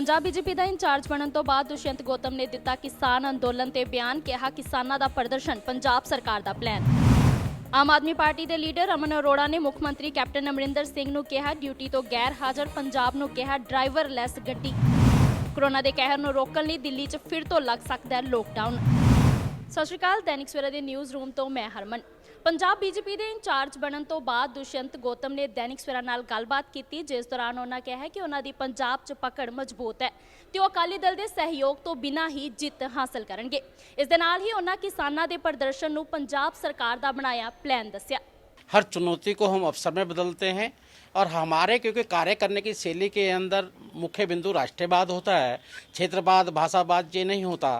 Punjab BJP का in charge बनने तो बाद दुष्यंत गौतम ने दिता किसान अंदोलन ते बयान, कहा किसानां दा प्रदर्शन पंजाब सरकार दा प्लान। आम आदमी पार्टी के लीडर अमन अरोड़ा ने मुख मंत्री कैप्टन अमरिंदर सिंह नूं कहा ड्यूटी तो गैर हाज़र, पंजाब नूं कहा ड्राइवरलैस गड्डी। कोरोना के कहर नूं रोकण लई दिल्ली च फिर तो लग सकदा है लॉकडाउन। सत श्री अकाल, दैनिक सवेरा दे न्यूज़ रूम तो मैं हरमन। पंजाब बीजेपी के इंचार्ज बनने तो बाद दुष्यंत गौतम ने दैनिक सवेरा नाल गलबात की, जिस दौरान उन्होंने कहा कि उन्हों की पंजाब च पकड़ मजबूत है ते वो अकाली दल के सहयोग तो बिना ही जित हासिल करेंगे। इस दे नाल ही उन्होंने किसानों के प्रदर्शन नूं पंजाब सरकार का बनाया प्लान दस्सिया। हर चुनौती को हम अवसर में बदलते हैं और हमारे क्योंकि कार्य करने की शैली के अंदर मुख्य बिंदु राष्ट्रवाद होता है, क्षेत्रवाद भाषावाद ये नहीं होता।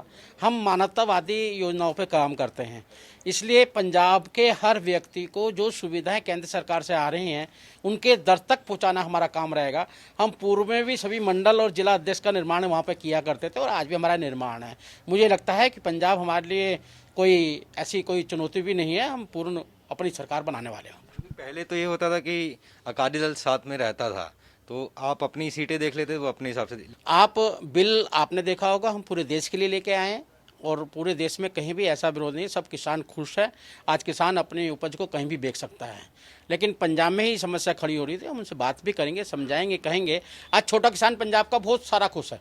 हम मानवतावादी योजनाओं पे काम करते हैं, इसलिए पंजाब के हर व्यक्ति को जो सुविधाएं केंद्र सरकार से आ रही हैं उनके दर तक पहुंचाना हमारा काम रहेगा। हम पूर्व में भी सभी मंडल और जिला अध्यक्ष का निर्माण वहाँ पे किया करते थे और आज भी हमारा निर्माण है। मुझे लगता है कि पंजाब हमारे लिए कोई ऐसी कोई चुनौती भी नहीं है, हम पूर्ण अपनी सरकार बनाने वाले हैं। पहले तो ये होता था कि अकाली दल साथ में रहता था, तो आप अपनी सीटें देख लेते, वो अपने हिसाब से। आप बिल आपने देखा होगा, हम पूरे देश के लिए लेके आए हैं और पूरे देश में कहीं भी ऐसा विरोध नहीं, सब किसान खुश है। आज किसान अपनी उपज को कहीं भी बेच सकता है, लेकिन पंजाब में ही समस्या खड़ी हो रही थी। हम उनसे बात भी करेंगे, समझाएंगे, कहेंगे। आज छोटा किसान पंजाब का बहुत सारा खुश है।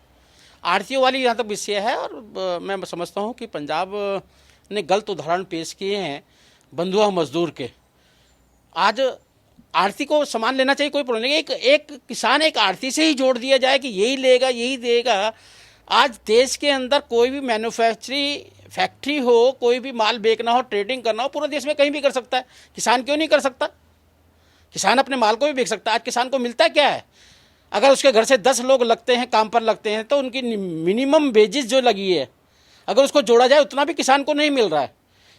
आढ़तियों वाली यहाँ तक विषय है और मैं समझता हूँ कि पंजाब ने गलत उदाहरण पेश किए हैं बंधुआ मजदूर के। आज आढ़ती को सामान लेना चाहिए, कोई प्रॉब्लम नहीं। एक किसान एक आढ़ती से ही जोड़ दिया जाए कि यही लेगा यही देगा। आज देश के अंदर कोई भी मैन्युफैक्चरिंग फैक्ट्री हो, कोई भी माल बेचना हो, ट्रेडिंग करना हो, पूरे देश में कहीं भी कर सकता है। किसान क्यों नहीं कर सकता? किसान अपने माल को भी बेच सकता है। आज किसान को मिलता क्या है? अगर उसके घर से 10 लोग लगते हैं, काम पर लगते हैं, तो उनकी मिनिमम वेजेस जो लगी है, अगर उसको जोड़ा जाए उतना भी किसान को नहीं मिल रहा है।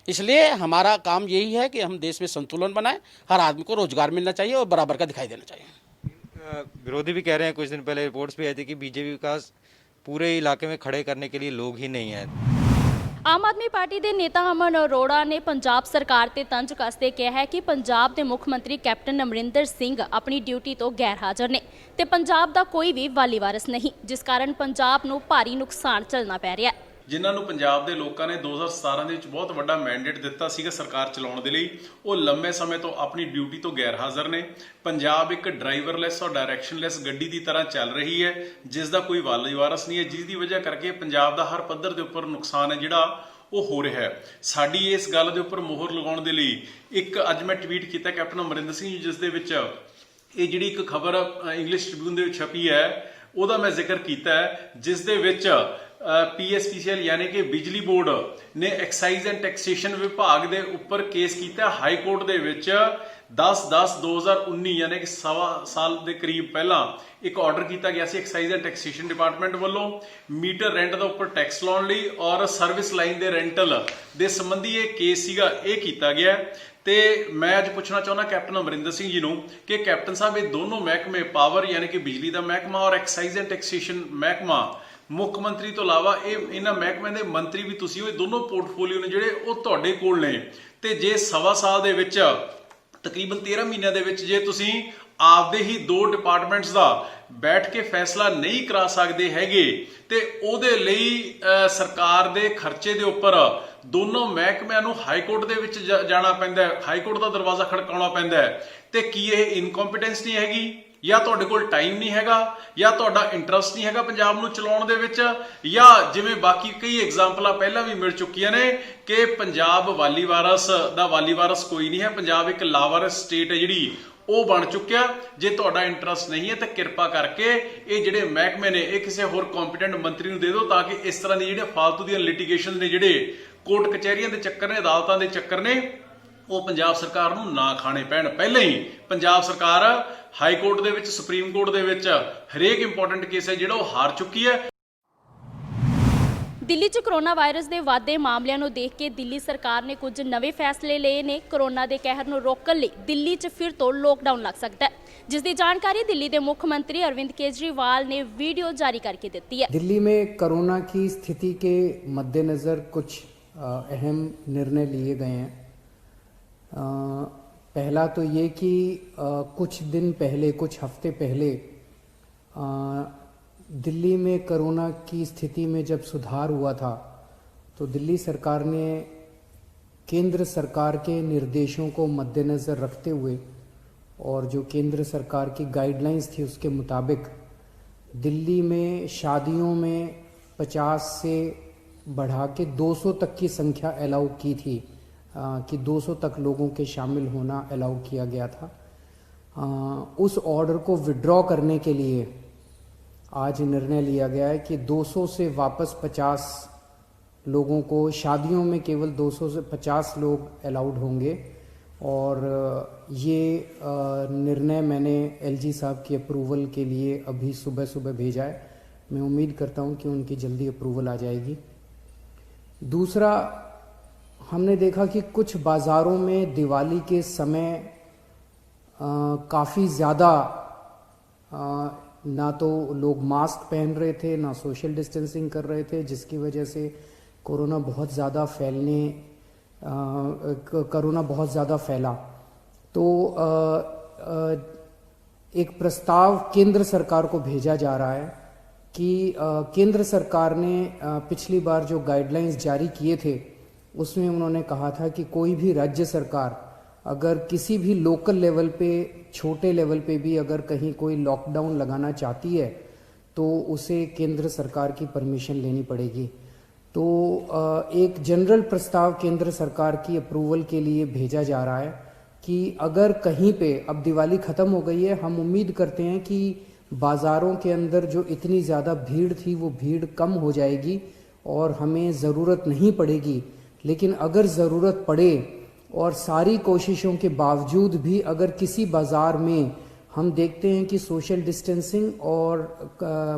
इसलिए हमारा काम यही है कि हम देश में संतुलन बनाएं, हर आदमी को रोजगार मिलना चाहिए और बराबर का दिखाई देना चाहिए। विरोधी भी कह रहे हैं, कुछ दिन पहले रिपोर्ट्स भी आई थी कि बीजेपी का पूरे इलाके में खड़े करने के लिए लोग ही नहीं हैं। आम आदमी पार्टी के नेता अमन अरोड़ा ने पंजाब सरकार ते तंज कसते कहा है कि पंजाब के मुख मंत्री कैप्टन अमरिंदर सिंह अपनी ड्यूटी तो गैर हाज़र ने ते पंजाब का कोई भी वाली वारस नहीं, जिस कारण पंजाब नूं भारी नुकसान झेलना पै रहा है। ਜਿਨ੍ਹਾਂ ਨੂੰ ਪੰਜਾਬ ਦੇ ਲੋਕਾਂ ਨੇ 2017 ਦੇ ਵਿੱਚ ਬਹੁਤ ਵੱਡਾ ਮੈਂਡੇਟ ਦਿੱਤਾ ਸੀਗਾ ਸਰਕਾਰ ਚਲਾਉਣ ਦੇ ਲਈ, ਉਹ ਲੰਮੇ ਸਮੇਂ ਤੋਂ ਆਪਣੀ ਡਿਊਟੀ ਤੋਂ ਗੈਰ ਹਾਜ਼ਰ ਨੇ। ਪੰਜਾਬ ਇੱਕ ਡਰਾਈਵਰਲੈਸ ਔਰ ਡਾਇਰੈਕਸ਼ਨਲੈਸ ਗੱਡੀ ਦੀ ਤਰ੍ਹਾਂ ਚੱਲ ਰਹੀ ਹੈ, ਜਿਸ ਦਾ ਕੋਈ ਵਾਲੀ ਵਾਰਸ ਨਹੀਂ ਹੈ, ਜਿਸ ਦੀ ਵਜ੍ਹਾ ਕਰਕੇ ਪੰਜਾਬ ਦਾ ਹਰ ਪੱਧਰ ਦੇ ਉੱਪਰ ਨੁਕਸਾਨ ਹੈ ਜਿਹੜਾ ਉਹ ਹੋ ਰਿਹਾ ਹੈ। ਸਾਡੀ ਇਸ ਗੱਲ ਦੇ ਉੱਪਰ ਮੋਹਰ ਲਗਾਉਣ ਦੇ ਲਈ ਇੱਕ ਅੱਜ ਮੈਂ ਟਵੀਟ ਕੀਤਾ ਕੈਪਟਨ ਅਮਰਿੰਦਰ ਸਿੰਘ ਜੀ, ਜਿਸ ਦੇ ਵਿੱਚ ਇਹ ਜਿਹੜੀ ਇੱਕ ਖਬਰ ਇੰਗਲਿਸ਼ ਟ੍ਰਿਬਿਊਨ ਦੇ ਵਿੱਚ ਛਪੀ ਹੈ ਉਹਦਾ ਮੈਂ ਜ਼ਿਕਰ ਕੀਤਾ ਹੈ, ਜਿਸ ਦੇ ਵਿੱਚ PSPCL यानी कि बिजली बोर्ड ने एक्साइज एंड टैक्सेशन विभाग के उपर केस किया हाई कोर्ट के 10/10/2019 यानी कि सवा साल के करीब पहला एक ऑर्डर किया गया सी एक्साइज एंड टैक्सेशन डिपार्टमेंट वालों मीटर रेंट के उपर टैक्स लाने लई और सर्विस लाइन के रेंटल के संबंधी ये केस सीगा ये किया गया। तो मैं अज पूछना चाहना कैप्टन अमरिंदर सिंह जी कि कैप्टन साहब ये दोनों महकमे पावर यानी कि बिजली का महकमा और एक्साइज एंड टैक्सेशन महकमा मुख मंत्री तो इलावा इन्हां महकमिਆਂ ਦੇ ਮੰਤਰੀ ਵੀ ਤੁਸੀਂ ਹੋ, ਇਹ ਦੋਨੋਂ ਪੋਰਟਫੋਲੀਓ ਨੇ ਜਿਹੜੇ ਉਹ ਤੁਹਾਡੇ ਕੋਲ ਨੇ। ਤੇ ਜੇ ਸਵਾ ਸਾਲ ਦੇ ਵਿੱਚ ਤਕਰੀਬਨ 13 ਮਹੀਨਿਆਂ ਦੇ ਵਿੱਚ ਜੇ ਤੁਸੀਂ ਆਪਦੇ ਹੀ 2 ਡਿਪਾਰਟਮੈਂਟਸ ਦਾ ਬੈਠ ਕੇ ਫੈਸਲਾ ਨਹੀਂ ਕਰਾ ਸਕਦੇ ਹੈਗੇ ਤੇ ਉਹਦੇ ਲਈ ਸਰਕਾਰ ਦੇ ਖਰਚੇ ਦੇ ਉੱਪਰ ਦੋਨੋਂ ਮਹਿਕਮਿਆਂ ਨੂੰ ਹਾਈ ਕੋਰਟ ਦੇ ਵਿੱਚ ਜਾਣਾ ਪੈਂਦਾ ਹੈ, ਹਾਈ ਕੋਰਟ ਦਾ ਦਰਵਾਜ਼ਾ ਖੜਕਾਉਣਾ ਪੈਂਦਾ ਹੈ। ਤੇ ਕੀ ਇਹ ਇਨਕੰਪੀਟੈਂਸ ਨਹੀਂ ਹੈਗੀ, या तुहाडे कोल टाइम नहीं हैगा, या तुहाडा इंटरस्ट नहीं हैगा पंजाब नूं चलाउण दे विच, या जिवें बाकी कई एग्जाम्पलां पहलां भी मिल चुकीआं ने कि पंजाब वाली वारस कोई नहीं है। पंजाब एक लावारस स्टेट है जिहड़ी ਉਹ बन चुकिया। जे तुहाडा इंटरस्ट नहीं है तो कृपा करके ये जिहड़े महकमे ने ये किसी होर कॉम्पीटेंट मंत्री नूं दे दो, ताकि इस तरह की जिहड़े फालतू दी लिटिगेशन ने जिहड़े कोर्ट कचहरियां दे चक्कर ने अदालतां दे चक्कर ने ਉਹ ਪੰਜਾਬ ਸਰਕਾਰ ਨੂੰ ਨਾ ਖਾਣੇ ਪੈਣ। ਪਹਿਲਾਂ ਹੀ ਪੰਜਾਬ ਸਰਕਾਰ ਹਾਈ ਕੋਰਟ ਦੇ ਵਿੱਚ, ਸੁਪਰੀਮ ਕੋਰਟ ਦੇ ਵਿੱਚ ਹਰੇਕ ਇੰਪੋਰਟੈਂਟ ਕੇਸ ਹੈ ਜਿਹੜਾ ਉਹ ਹਾਰ ਚੁੱਕੀ ਹੈ। दिल्ली च कोरोना वायरस के वाधे मामलों को देख के दिल्ली सरकार ने कुछ नवे फैसले लिए ने। कोरोना के कहर को रोकने लिए दिल्ली च फिर तो लॉकडाउन लग सकता है, जिसकी जानकारी दिल्ली के मुख्यमंत्री अरविंद केजरीवाल ने वीडियो जारी करके दी है। दिल्ली में कोरोना की स्थिति के मद्देनज़र कुछ अहम निर्णय लिए गए हैं। पहला तो ये कि कुछ दिन पहले, कुछ हफ्ते पहले दिल्ली में कोरोना की स्थिति में जब सुधार हुआ था तो दिल्ली सरकार ने केंद्र सरकार के निर्देशों को मद्देनज़र रखते हुए और जो केंद्र सरकार की गाइडलाइंस थी उसके मुताबिक दिल्ली में शादियों में 50 से बढ़ा के 200 तक की संख्या अलाउ की थी कि 200 तक लोगों के शामिल होना अलाउ किया गया था। उस ऑर्डर को विड्रॉ करने के लिए आज निर्णय लिया गया है कि 200 से वापस 50 लोगों को, शादियों में केवल 200 से 50 लोग अलाउड होंगे और ये निर्णय मैंने एलजी साहब की अप्रूवल के लिए अभी सुबह सुबह भेजा है। मैं उम्मीद करता हूँ कि उनकी जल्दी अप्रूवल आ जाएगी। दूसरा, हमने देखा कि कुछ बाज़ारों में दिवाली के समय काफ़ी ज़्यादा ना तो लोग मास्क पहन रहे थे ना सोशल डिस्टेंसिंग कर रहे थे, जिसकी वजह से कोरोना बहुत ज़्यादा फैला। तो एक प्रस्ताव केंद्र सरकार को भेजा जा रहा है कि केंद्र सरकार ने पिछली बार जो गाइडलाइंस जारी किए थे उसमें उन्होंने कहा था कि कोई भी राज्य सरकार अगर किसी भी लोकल लेवल पे, छोटे लेवल पे भी अगर कहीं कोई लॉकडाउन लगाना चाहती है तो उसे केंद्र सरकार की परमिशन लेनी पड़ेगी। तो एक जनरल प्रस्ताव केंद्र सरकार की अप्रूवल के लिए भेजा जा रहा है कि अगर कहीं पे, अब दिवाली ख़त्म हो गई है, हम उम्मीद करते हैं कि बाज़ारों के अंदर जो इतनी ज़्यादा भीड़ थी वो भीड़ कम हो जाएगी और हमें ज़रूरत नहीं पड़ेगी। लेकिन अगर ज़रूरत पड़े और सारी कोशिशों के बावजूद भी अगर किसी बाज़ार में हम देखते हैं कि सोशल डिस्टेंसिंग और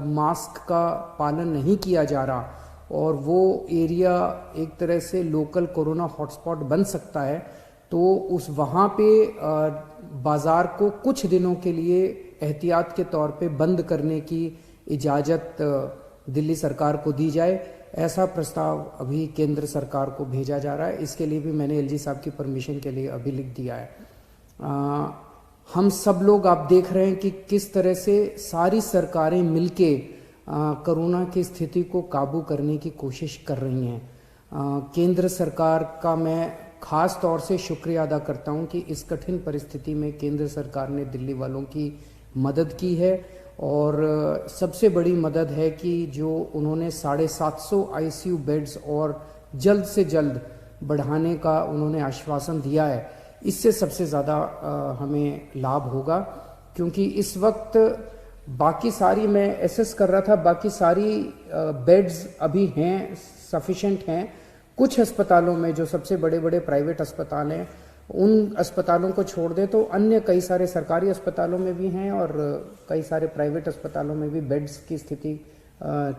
मास्क का पालन नहीं किया जा रहा और वो एरिया एक तरह से लोकल कोरोना हॉटस्पॉट बन सकता है, तो उस वहाँ पे बाज़ार को कुछ दिनों के लिए एहतियात के तौर पे बंद करने की इजाज़त दिल्ली सरकार को दी जाए। ऐसा प्रस्ताव अभी केंद्र सरकार को भेजा जा रहा है। इसके लिए भी मैंने एलजी साहब की परमिशन के लिए अभी लिख दिया है। हम सब लोग, आप देख रहे हैं कि किस तरह से सारी सरकारें मिलके कोरोना की स्थिति को काबू करने की कोशिश कर रही हैं। केंद्र सरकार का मैं खास तौर से शुक्रिया अदा करता हूं कि इस कठिन परिस्थिति में केंद्र सरकार ने दिल्ली वालों की मदद की है और सबसे बड़ी मदद है कि जो उन्होंने 750 आईसीयू बेड्स और जल्द से जल्द बढ़ाने का उन्होंने आश्वासन दिया है। इससे सबसे ज़्यादा हमें लाभ होगा, क्योंकि इस वक्त बाकी सारी, मैं एसेस कर रहा था, बाकी सारी बेड्स अभी हैं, सफिशेंट हैं। कुछ अस्पतालों में, जो सबसे बड़े बड़े प्राइवेट अस्पताल हैं, उन अस्पतालों को छोड़ दें तो अन्य कई सारे सरकारी अस्पतालों में भी हैं और कई सारे प्राइवेट अस्पतालों में भी बेड्स की स्थिति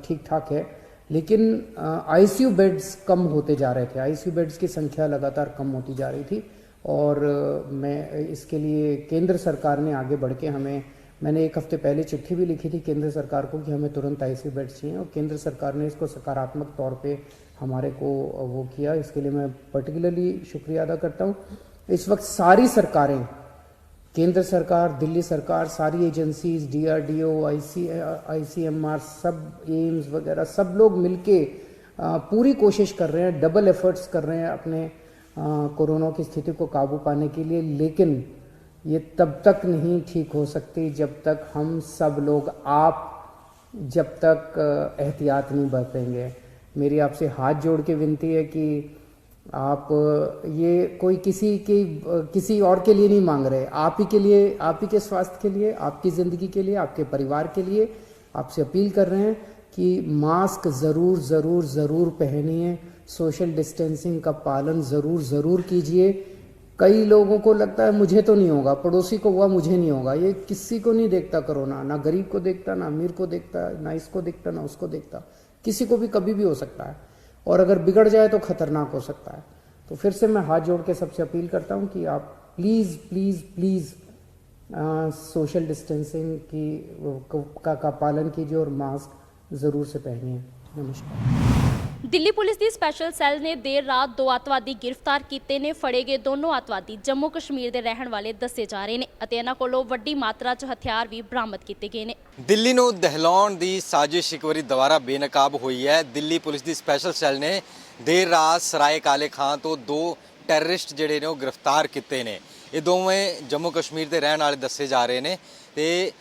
ठीक ठाक है। लेकिन आईसीयू बेड्स कम होते जा रहे थे, आईसीयू बेड्स की संख्या लगातार कम होती जा रही थी और मैं इसके लिए केंद्र सरकार ने आगे बढ़ के मैंने एक हफ्ते पहले चिट्ठी भी लिखी थी केंद्र सरकार को कि हमें तुरंत आईसीयू बेड्स चाहिए और केंद्र सरकार ने इसको सकारात्मक तौर पे हमारे को वो किया। इसके लिए मैं पर्टिकुलरली शुक्रिया अदा करता हूँ। इस वक्त सारी सरकारें, केंद्र सरकार, दिल्ली सरकार, सारी एजेंसीज, डीआरडीओ, आईसीएमआर, सब एम्स वगैरह, सब लोग मिलके पूरी कोशिश कर रहे हैं, डबल एफर्ट्स कर रहे हैं अपने कोरोना की स्थिति को काबू पाने के लिए। लेकिन ये तब तक नहीं ठीक हो सकती जब तक हम सब लोग, जब तक एहतियात नहीं बरतेंगे। मेरी आपसे हाथ जोड़ के विनती है कि आप ये कोई किसी और के लिए नहीं मांग रहे, आप ही के लिए, आप ही के स्वास्थ्य के लिए, आपकी ज़िंदगी के लिए, आपके परिवार के लिए आपसे अपील कर रहे हैं कि मास्क ज़रूर ज़रूर ज़रूर पहनिए, सोशल डिस्टेंसिंग का पालन ज़रूर ज़रूर कीजिए। कई लोगों को लगता है मुझे तो नहीं होगा, पड़ोसी को हुआ मुझे नहीं होगा। ये किसी को नहीं देखता कोरोना, ना गरीब को देखता, ना अमीर को देखता, ना इसको देखता, ना उसको देखता। किसी को भी कभी भी हो सकता है और अगर बिगड़ जाए तो खतरनाक हो सकता है। तो फिर से मैं हाथ जोड़ के सबसे अपील करता हूं कि आप please please please social distancing का पालन कीजिए और मास्क ज़रूर से पहनिए। नमस्कार। ਦਿੱਲੀ ਪੁਲਿਸ ਦੀ ਸਪੈਸ਼ਲ ਸੈੱਲ ਨੇ ਦੇਰ ਰਾਤ 2 ਅੱਤਵਾਦੀ ਗ੍ਰਿਫਤਾਰ ਕੀਤੇ ਨੇ। ਫੜੇ ਗਏ ਦੋਨੋਂ ਅੱਤਵਾਦੀ ਜੰਮੂ ਕਸ਼ਮੀਰ ਦੇ ਰਹਿਣ ਵਾਲੇ ਦੱਸੇ ਜਾ ਰਹੇ ਨੇ ਅਤੇ ਇਹਨਾਂ ਕੋਲੋਂ ਵੱਡੀ ਮਾਤਰਾ 'ਚ ਹਥਿਆਰ ਵੀ ਬਰਾਮਦ ਕੀਤੇ ਗਏ ਨੇ। ਦਿੱਲੀ ਨੂੰ ਦਹਿਲਾਉਣ ਦੀ ਸਾਜ਼ਿਸ਼ ਇੱਕ ਵਾਰੀ ਦੁਬਾਰਾ ਬੇਨਕਾਬ ਹੋਈ ਹੈ। ਦਿੱਲੀ ਪੁਲਿਸ ਦੀ ਸਪੈਸ਼ਲ ਸੈੱਲ ਨੇ ਦੇਰ ਰਾਤ ਸਰਾਏ ਕਾਲੇ ਖਾਂ ਤੋਂ 2 ਟੈਰਰਿਸਟ ਜਿਹੜੇ ਨੇ ਉਹ ਗ੍ਰਿਫਤਾਰ ਕੀਤੇ ਨੇ। ਇਹ ਦੋਵੇਂ ਜੰਮੂ ਕਸ਼ਮੀਰ ਦੇ ਰਹਿਣ ਵਾਲੇ ਦੱਸੇ ਜਾ ਰਹੇ ਨੇ ਤੇ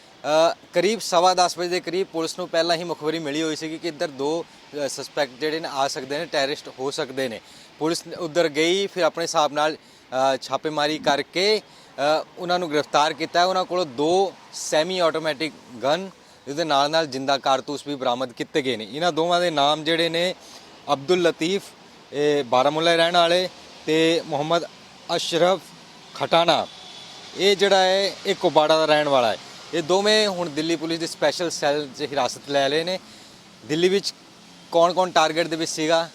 ਕਰੀਬ 10:15 ਵਜੇ ਦੇ ਕਰੀਬ ਪੁਲਿਸ ਨੂੰ ਪਹਿਲਾਂ ਹੀ ਮੁਖਬਰੀ ਮਿਲੀ ਹੋਈ ਸੀ ਕਿ ਇੱਧਰ 2 ਸਸਪੈਕਟ ਜਿਹੜੇ ਨੇ ਆ ਸਕਦੇ ਨੇ, ਟੈਰਰਿਸਟ ਹੋ ਸਕਦੇ ਨੇ। ਪੁਲਿਸ ਉੱਧਰ ਗਈ, ਫਿਰ ਆਪਣੇ ਹਿਸਾਬ ਨਾਲ ਛਾਪੇਮਾਰੀ ਕਰਕੇ ਉਹਨਾਂ ਨੂੰ ਗ੍ਰਿਫਤਾਰ ਕੀਤਾ। ਉਹਨਾਂ ਕੋਲੋਂ 2 ਸੈਮੀ ਆਟੋਮੈਟਿਕ ਗਨ ਜਿਹਦੇ ਨਾਲ ਜਿੰਦਾ ਕਾਰਤੂਸ ਵੀ ਬਰਾਮਦ ਕੀਤੇ ਗਏ ਨੇ। ਇਹਨਾਂ ਦੋਵਾਂ ਦੇ ਨਾਮ ਜਿਹੜੇ ਨੇ ਅਬਦੁਲ ਲਤੀਫ ਇਹ ਬਾਰਾਮੂਲਾ ਰਹਿਣ ਵਾਲੇ ਤੇ ਮੁਹੰਮਦ ਅਸ਼ਰਫ ਖਟਾਣਾ ਇਹ ਜਿਹੜਾ ਹੈ ਇਹ ਕੁਪਵਾੜਾ ਦਾ ਰਹਿਣ ਵਾਲਾ ਹੈ। ਇਹ ਦੋਵੇਂ ਹੁਣ ਦਿੱਲੀ ਪੁਲਿਸ ਦੀ ਸਪੈਸ਼ਲ ਸੈੱਲ 'ਚ ਹਿਰਾਸਤ ਲੈ ਲਏ ਨੇ। ਦਿੱਲੀ ਵਿੱਚ ਕੌਣ ਟਾਰਗੇਟ ਦੇ ਵਿੱਚ ਸੀਗਾ,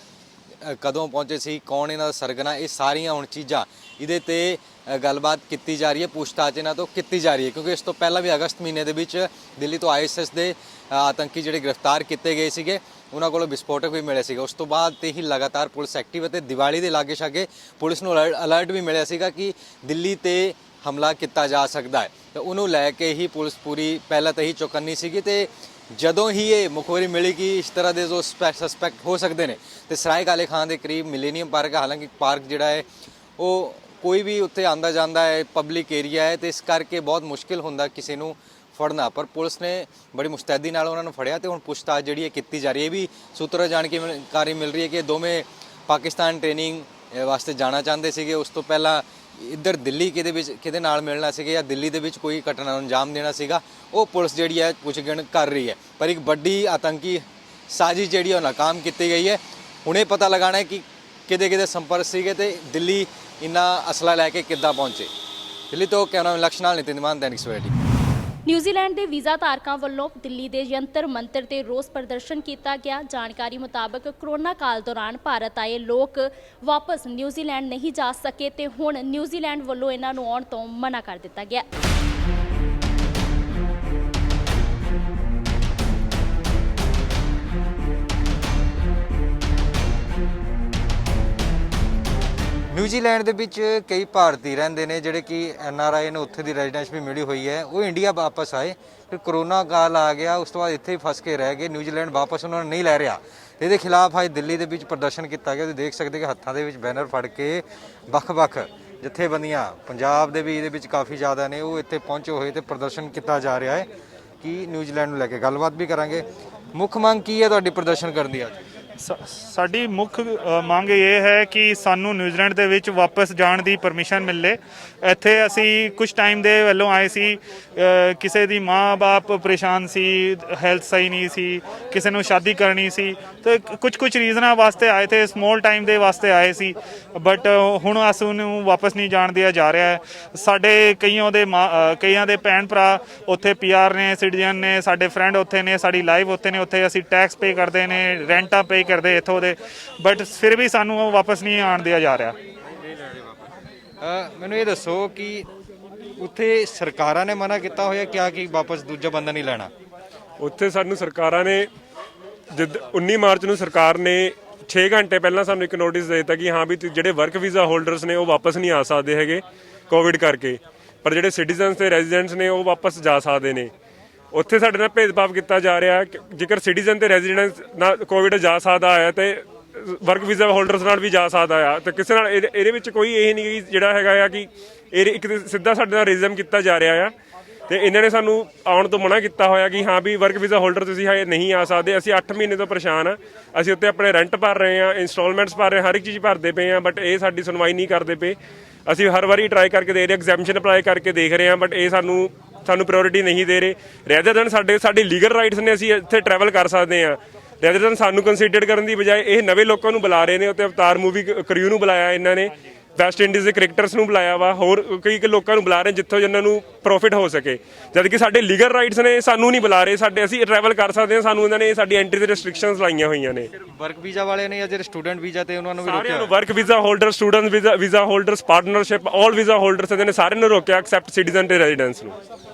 ਕਦੋਂ ਪਹੁੰਚੇ ਸੀ, ਕੌਣ ਇਹਨਾਂ ਦਾ ਸਰਗਨਾ, ਇਹ ਸਾਰੀਆਂ ਹੁਣ ਚੀਜ਼ਾਂ ਇਹਦੇ ਤੇ ਗੱਲਬਾਤ ਕੀਤੀ ਜਾ ਰਹੀ ਹੈ, ਪੁੱਛਤਾਛ ਇਹਨਾਂ ਤੋਂ ਕੀਤੀ ਜਾ ਰਹੀ ਹੈ। ਕਿਉਂਕਿ ਇਸ ਤੋਂ ਪਹਿਲਾਂ ਵੀ ਅਗਸਤ ਮਹੀਨੇ ਦੇ ਵਿੱਚ ਦਿੱਲੀ ਤੋਂ ISIS ਦੇ ਆਤੰਕੀ ਜਿਹੜੇ ਗ੍ਰਿਫਤਾਰ ਕੀਤੇ ਗਏ ਸੀਗੇ ਉਹਨਾਂ ਕੋਲੋਂ ਵਿਸਫੋਟਕ ਵੀ ਮਿਲੇ ਸੀਗੇ। ਉਸ ਤੋਂ ਬਾਅਦ ਤੇ ਹੀ ਲਗਾਤਾਰ ਪੁਲਿਸ ਐਕਟਿਵ ਅਤੇ ਦੀਵਾਲੀ ਦੇ ਲਾਗੇ ਛਾਗੇ ਪੁਲਿਸ ਨੂੰ ਅਲਰਟ ਵੀ ਮਿਲਿਆ ਸੀਗਾ ਕਿ ਦਿੱਲੀ ਤੇ ਹਮਲਾ ਕੀਤਾ ਜਾ ਸਕਦਾ ਹੈ। ਤੇ ਉਹਨੂੰ ਲੈ ਕੇ ਹੀ ਪੁਲਿਸ ਪੂਰੀ ਪਹਿਲਾਂ ਤਾਂ ਹੀ ਚੌਕੰਨੀ ਸੀਗੀ ਤੇ ਜਦੋਂ ਹੀ ਇਹ ਮੁਖਬਰੀ ਮਿਲੀ ਕਿ ਇਸ ਤਰ੍ਹਾਂ ਦੇ ਜੋ ਸਸਪੈਕਟ ਹੋ ਸਕਦੇ ਨੇ ਤੇ ਸਰਾਏ ਕਾਲੇ ਖਾਂ ਦੇ ਕਰੀਬ ਮਿਲੇਨੀਅਮ ਪਾਰਕ, ਹਾਲਾਂਕਿ ਪਾਰਕ ਜਿਹੜਾ ਹੈ ਉਹ ਕੋਈ ਵੀ ਉੱਥੇ ਆਂਦਾ ਜਾਂਦਾ ਹੈ, ਪਬਲਿਕ ਏਰੀਆ ਹੈ ਤੇ ਇਸ ਕਰਕੇ ਬਹੁਤ ਮੁਸ਼ਕਿਲ ਹੁੰਦਾ ਕਿਸੇ ਨੂੰ ਫੜਨਾ। ਪਰ ਪੁਲਿਸ ਨੇ ਬੜੀ ਮੁਸਤੈਦੀ ਨਾਲ ਉਹਨਾਂ ਨੂੰ ਫੜਿਆ ਤੇ ਹੁਣ ਪੁੱਛਤਾਛ ਜਿਹੜੀ ਹੈ ਕੀਤੀ ਜਾ ਰਹੀ ਹੈ। ਇਹ ਵੀ ਸੂਤਰਾਂ ਜਾਣਕਾਰੀ ਮਿਲ ਰਹੀ ਹੈ ਕਿ ਦੋਵੇਂ ਪਾਕਿਸਤਾਨ ਟ੍ਰੇਨਿੰਗ ਵਾਸਤੇ ਜਾਣਾ ਚਾਹੁੰਦੇ ਸੀਗੇ। ਉਸ ਤੋਂ ਪਹਿਲਾਂ ਇੱਧਰ ਦਿੱਲੀ ਕਿਹਦੇ ਨਾਲ ਮਿਲਣਾ ਸੀਗਾ ਜਾਂ ਦਿੱਲੀ ਦੇ ਵਿੱਚ ਕੋਈ ਘਟਨਾ ਨੂੰ ਅੰਜਾਮ ਦੇਣਾ ਸੀਗਾ, ਉਹ ਪੁਲਿਸ ਜਿਹੜੀ ਹੈ ਪੁੱਛਗਿੱਛ ਕਰ ਰਹੀ ਹੈ। ਪਰ ਇੱਕ ਵੱਡੀ ਆਤੰਕੀ ਸਾਜ਼ਿਸ਼ ਜਿਹੜੀ ਉਹ ਨਾਕਾਮ ਕੀਤੀ ਗਈ ਹੈ। ਹੁਣੇ ਪਤਾ ਲਗਾਉਣਾ ਹੈ ਕਿ ਕਿਹਦੇ ਸੰਪਰਕ ਸੀਗੇ ਤੇ ਦਿੱਲੀ ਇੰਨਾ ਅਸਲਾ ਲੈ ਕੇ ਕਿੱਦਾਂ ਪਹੁੰਚੇ। ਦਿੱਲੀ ਤੋਂ ਕੈਮਰਾਮੈਨ ਲਕਸ਼ ਨਾਲ ਨਿਤਿਨ ਮਾਨ, ਦੈਨਿਕ ਸਵੇਰਾ ਟੀਵੀ। ਨਿਊਜ਼ੀਲੈਂਡ ਦੇ ਵੀਜ਼ਾ ਧਾਰਕਾਂ ਵੱਲੋਂ ਦਿੱਲੀ ਦੇ ਜੰਤਰ ਮੰਤਰ ਤੇ ਰੋਸ ਪ੍ਰਦਰਸ਼ਨ ਕੀਤਾ ਗਿਆ। ਜਾਣਕਾਰੀ ਮੁਤਾਬਕ ਕਰੋਨਾ ਕਾਲ ਦੌਰਾਨ ਭਾਰਤ ਆਏ ਲੋਕ ਵਾਪਸ ਨਿਊਜ਼ੀਲੈਂਡ ਨਹੀਂ ਜਾ ਸਕੇ ਤੇ ਹੁਣ ਨਿਊਜ਼ੀਲੈਂਡ ਵੱਲੋਂ ਇਹਨਾਂ ਨੂੰ ਆਉਣ ਤੋਂ ਮਨਾ ਕਰ ਦਿੱਤਾ ਗਿਆ। ਨਿਊਜ਼ੀਲੈਂਡ ਦੇ ਵਿੱਚ ਕਈ ਭਾਰਤੀ ਰਹਿੰਦੇ ਨੇ ਜਿਹੜੇ ਕਿ NRI ਨੇ ਉੱਥੇ ਦੀ ਰੈਜ਼ੀਡੈਂਸ ਵੀ ਮਿਲੀ ਹੋਈ ਹੈ। ਉਹ ਇੰਡੀਆ ਵਾਪਸ ਆਏ ਫਿਰ ਕਰੋਨਾ ਕਾਲ ਆ ਗਿਆ, ਉਸ ਤੋਂ ਬਾਅਦ ਇੱਥੇ ਹੀ ਫਸ ਕੇ ਰਹਿ ਗਏ। ਨਿਊਜ਼ੀਲੈਂਡ ਵਾਪਸ ਉਹਨਾਂ ਨੂੰ ਨਹੀਂ ਲੈ ਰਿਹਾ। ਇਹਦੇ ਖਿਲਾਫ ਅੱਜ ਦਿੱਲੀ ਦੇ ਵਿੱਚ ਪ੍ਰਦਰਸ਼ਨ ਕੀਤਾ ਗਿਆ। ਤੁਸੀਂ ਦੇਖ ਸਕਦੇ ਕਿ ਹੱਥਾਂ ਦੇ ਵਿੱਚ ਬੈਨਰ ਫੜ ਕੇ ਵੱਖ-ਵੱਖ ਜਥੇਬੰਦੀਆਂ ਪੰਜਾਬ ਦੇ ਵੀ ਇਹਦੇ ਵਿੱਚ ਕਾਫੀ ਜ਼ਿਆਦਾ ਨੇ, ਉਹ ਇੱਥੇ ਪਹੁੰਚੇ ਹੋਏ ਤੇ ਪ੍ਰਦਰਸ਼ਨ ਕੀਤਾ ਜਾ ਰਿਹਾ ਹੈ ਕਿ ਨਿਊਜ਼ੀਲੈਂਡ ਨੂੰ ਲੈ ਕੇ ਗੱਲਬਾਤ ਵੀ ਕਰਾਂਗੇ। ਮੁੱਖ ਮੰਗ ਕੀ ਹੈ ਤੁਹਾਡੀ ਪ੍ਰਦਰਸ਼ਨ ਕਰਨ ਦੀ ਅੱਜ? ਸਾਡੀ ਮੁੱਖ ਮੰਗ ਇਹ ਹੈ ਕਿ ਸਾਨੂੰ ਨਿਊਜ਼ੀਲੈਂਡ ਦੇ ਵਿੱਚ ਵਾਪਸ ਜਾਣ ਦੀ ਪਰਮਿਸ਼ਨ ਮਿਲੇ। ਇੱਥੇ ਅਸੀਂ ਕੁਝ ਟਾਈਮ ਦੇ ਵੱਲੋਂ ਆਏ ਸੀ, ਕਿਸੇ ਦੀ ਮਾਂ-ਬਾਪ ਪਰੇਸ਼ਾਨ ਸੀ, ਹੈਲਥ ਸਹੀ ਨਹੀਂ ਸੀ, ਕਿਸੇ ਨੂੰ ਸ਼ਾਦੀ ਕਰਨੀ ਸੀ ਤੇ ਕੁਝ ਰੀਜ਼ਨਾਂ ਵਾਸਤੇ ਆਏ ਥੇ, ਸਮੋਲ ਟਾਈਮ ਦੇ ਵਾਸਤੇ ਆਏ ਸੀ। ਬਟ ਹੁਣ ਅਸੀਂ ਨੂੰ ਵਾਪਸ ਨਹੀਂ ਜਾਣ ਦਿਆ ਜਾ ਰਿਹਾ ਹੈ। ਸਾਡੇ ਕਈਆਂ ਦੇ ਭੈਣ ਭਰਾ ਉੱਥੇ PR ਨੇ, ਸਿਟੀਜ਼ਨ ਨੇ, ਸਾਡੇ ਫਰੈਂਡ ਉੱਥੇ ਨੇ, ਸਾਡੀ ਲਾਈਫ ਉੱਥੇ ਨੇ, ਉੱਥੇ ਅਸੀਂ ਟੈਕਸ ਪੇ ਕਰਦੇ ਨੇ, ਰੈਂਟਾਂ ਪੇ ਕਰਦੇ ਇੱਥੋਂ ਦੇ, ਬਟ ਫਿਰ ਵੀ ਸਾਨੂੰ ਵਾਪਸ ਨਹੀਂ ਆਉਣ ਦਿਆ ਜਾ ਰਿਹਾ। ਮੈਨੂੰ ਇਹ ਦੱਸੋ ਕਿ ਉੱਥੇ ਸਰਕਾਰਾਂ ਨੇ ਮਨਾ ਕੀਤਾ ਹੋਇਆ ਕਿਹਾ ਕਿ ਵਾਪਸ ਦੂਜਾ ਬੰਦਾ ਨਹੀਂ ਲੈਣਾ? ਉੱਥੇ ਸਾਨੂੰ ਸਰਕਾਰਾਂ ਨੇ 19 ਮਾਰਚ ਨੂੰ ਸਰਕਾਰ ਨੇ 6 ਘੰਟੇ ਪਹਿਲਾਂ ਸਾਨੂੰ ਇੱਕ ਨੋਟਿਸ ਦੇ ਦਿੱਤਾ ਕਿ ਹਾਂ ਵੀ ਜਿਹੜੇ ਵਰਕ ਵੀਜ਼ਾ ਹੋਲਡਰਸ ਨੇ ਉਹ ਵਾਪਸ ਨਹੀਂ ਆ ਸਕਦੇ ਹੈਗੇ ਕੋਵਿਡ ਕਰਕੇ, ਪਰ ਜਿਹੜੇ ਸਿਟੀਜ਼ਨਸ ਤੇ ਰੈਜ਼ੀਡੈਂਟਸ ਨੇ ਉਹ ਵਾਪਸ ਜਾ ਸਕਦੇ ਨੇ। ਉੱਥੇ ਸਾਡੇ ਨਾਲ ਭੇਦਭਾਵ ਕੀਤਾ ਜਾ ਰਿਹਾ। ਜੇਕਰ ਸਿਟੀਜ਼ਨ ਤੇ ਰੈਜ਼ੀਡੈਂਟਸ ਨਾਲ ਕੋਵਿਡ ਜਾ ਸਕਦਾ ਹੈ ਤੇ ਵਰਕ ਵੀਜ਼ਾ ਹੋਲਡਰਸ ਨਾਲ ਵੀ ਜਾ ਸਕਦਾ ਆ, ਤੇ ਕਿਸੇ ਨਾਲ ਇਹਦੇ ਵਿੱਚ ਕੋਈ ਇਹ ਨਹੀਂ ਕਿ ਜਿਹੜਾ ਹੈਗਾ ਆ ਕਿ ਇਹ ਇੱਕ ਸਿੱਧਾ ਸਾਡੇ ਨਾਲ ਰੇਜ਼ਮ ਕੀਤਾ ਜਾ ਰਿਹਾ ਆ। ਤੇ ਇਹਨਾਂ ਨੇ ਸਾਨੂੰ ਆਉਣ ਤੋਂ ਮਨਾ ਕੀਤਾ ਹੋਇਆ ਕਿ ਹਾਂ ਵੀ ਵਰਕ ਵੀਜ਼ਾ ਹੋਲਡਰ ਤੁਸੀਂ ਹਜੇ ਨਹੀਂ ਆ ਸਕਦੇ। ਅਸੀਂ 8 ਮਹੀਨੇ ਤੋਂ ਪਰੇਸ਼ਾਨ ਆ, ਅਸੀਂ ਉੱਤੇ ਆਪਣੇ ਰੈਂਟ ਭਰ ਰਹੇ ਹਾਂ, ਇੰਸਟਾਲਮੈਂਟਸ ਭਰ ਰਹੇ ਹਾਂ, ਹਰ ਇੱਕ ਚੀਜ਼ ਭਰਦੇ ਪਏ ਹਾਂ, ਬਟ ਇਹ ਸਾਡੀ ਸੁਣਵਾਈ ਨਹੀਂ ਕਰਦੇ ਪਏ। ਅਸੀਂ ਹਰ ਵਾਰੀ ਟਰਾਈ ਕਰਕੇ ਦੇ ਰਹੇ, ਐਗਜ਼ੈਂਪਸ਼ਨ ਅਪਲਾਈ ਕਰਕੇ ਦੇਖ ਰਹੇ ਹਾਂ, ਬਟ ਇਹ ਸਾਨੂੰ ਪ੍ਰਾਇੋਰਟੀ ਨਹੀਂ ਦੇ ਰਹੇ। ਰੈਦਰ ਦੈਨ ਸਾਡੇ ਲੀਗਲ ਰਾਈਟਸ ਨੇ, ਅਸੀਂ ਇੱਥੇ ਟਰੈਵਲ ਕਰ ਸਕਦੇ ਹਾਂ। ਰੈਦਰ ਦੈਨ ਸਾਨੂੰ ਕੰਸੀਡਰ ਕਰਨ ਦੀ ਬਜਾਏ ਇਹ ਨਵੇਂ ਲੋਕਾਂ ਨੂੰ ਬੁਲਾ ਰਹੇ ਨੇ। ਉੱਤੇ ਅਵਤਾਰ ਮੂਵੀ ਕ੍ਰਿਊ ਨੂੰ ਬੁਲਾਇਆ ਇਹਨਾਂ ਨੇ, ਵੈਸਟ ਇੰਡੀਜ਼ ਦੇ ਕ੍ਰਿਕਟਰਸ ਨੂੰ ਬੁਲਾਇਆ ਵਾ, ਹੋਰ ਕਈ ਲੋਕਾਂ ਨੂੰ ਬੁਲਾ ਰਹੇ ਜਿੱਥੋਂ ਜਿਨ੍ਹਾਂ ਨੂੰ ਪ੍ਰੋਫਿਟ ਹੋ ਸਕੇ, ਜਦ ਕਿ ਸਾਡੇ ਲੀਗਲ ਰਾਈਟਸ ਨੇ ਸਾਨੂੰ ਨਹੀਂ ਬੁਲਾ ਰਹੇ। ਅਸੀਂ ਟਰੈਵਲ ਕਰ ਸਕਦੇ ਹਾਂ, ਸਾਨੂੰ ਇਹਨਾਂ ਨੇ ਸਾਡੀ ਐਂਟਰੀ ਤੇ ਰੈਸਟ੍ਰਿਕਸ਼ਨਸ ਲਾਈਆਂ ਹੋਈਆਂ ਨੇ। ਵਰਕ ਵੀਜ਼ਾ ਵਾਲੇ ਨੇ ਜਾਂ ਜਿਹੜੇ ਸਟੂਡੈਂਟ ਵੀਜ਼ਾ ਤੇ ਉਹਨਾਂ ਨੂੰ ਵੀ ਸਾਰਿਆਂ ਨੂੰ, work visa holder, student visa holders, partnership, all visa holders ਇਹਨਾਂ ਨੇ ਸਾਰਿਆਂ ਨੂੰ ਰੋਕਿਆ ਐਕਸੈਪਟ ਸਿਟੀਜ਼ਨ ਤੇ ਰੈਜ਼ੀਡੈਂਟਸ ਨੂੰ।